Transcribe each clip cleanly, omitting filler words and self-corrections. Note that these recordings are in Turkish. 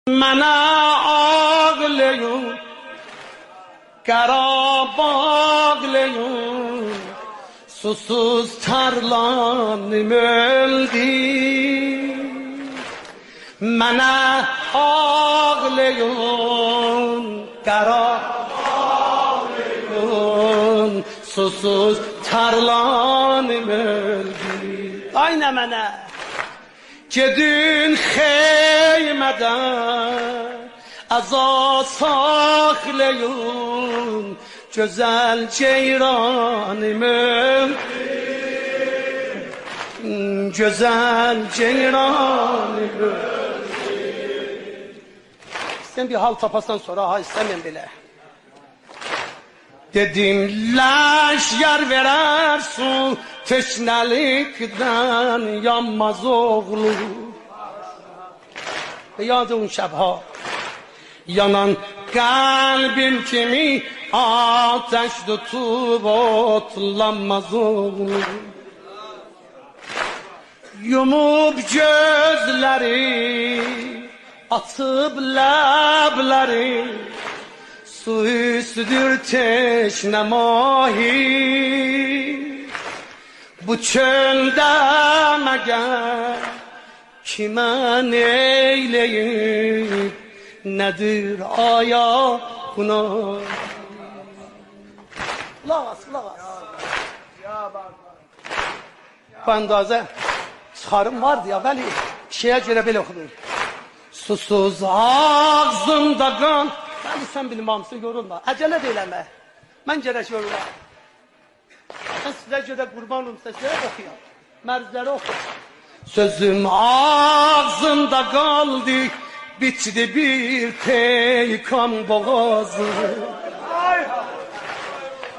Mənə ağlayın, Qarabağ ağlayın, susuz tarlanım öldü. Mənə ağlayın, Qarabağ ağlayın, susuz tarlanım öldü. Aynə mənə gedin xeymədən, əza saxlayın, gözəl ceyranım öldü. Gözəl ceyranım öldü. Sen bir hal tapasan sonra ha istemem bile. Dedim leş yer verersin, teşnelikten yanmaz oğlu. Yadın şebha, yanan kalbim kimi ateş tutup otlanmaz oğlu. Yumup gözleri, atıp lableri, su üstüdür teşne mahi. Bu çölde meğer kime neyleyip, nedir ayağına? Kulak as. Bandaze çıkarım vardı ya veli, şeye göre böyle okudum. Susuz ağzımda kan. Veli sen benim hamsı yorulma, acele deyleme. Ben gerek yorulma. Ben size göre kurbanım, size okuyam. Merzleri oku. Sözüm ağzımda kaldı, biçdi bir peykan boğazı.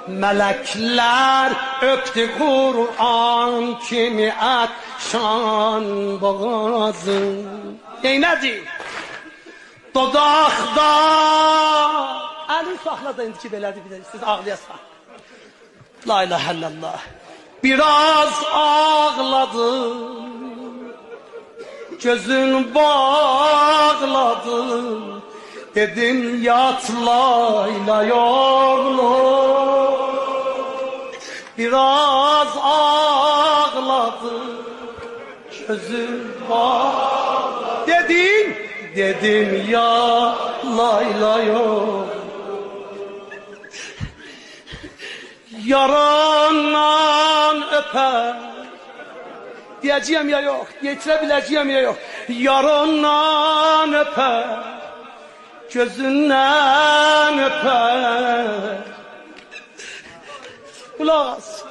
Melekler öptü Kur'an kimi akşan boğazı. Neynədir? Dodaqda əlin saxladın ki belədir bir də siz ağlayasan. La ilahe illallah. Biraz ağladım, gözün bağladım, dedim yat layla yolum. Biraz ağladım, gözün bağladım, dedim ya layla yolum. Yarandan öper, diyeceğim ya yok, getirebileceğim ya yok. Yarandan öper, gözünden öper. Kulak as,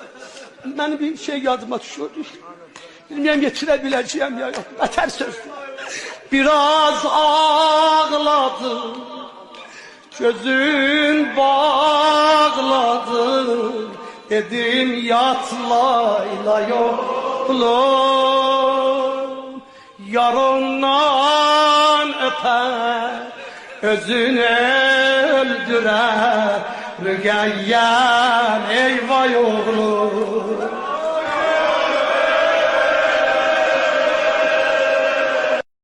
benim bir şey yadıma düşüyor. Bilmiyorum getirebileceğim ya yok, beter söz. Biraz ağladım, gözün bağladı, dedim yat layla yolum. Yarından öper, özünü öldürer, mügeyyen eyvah oğlum.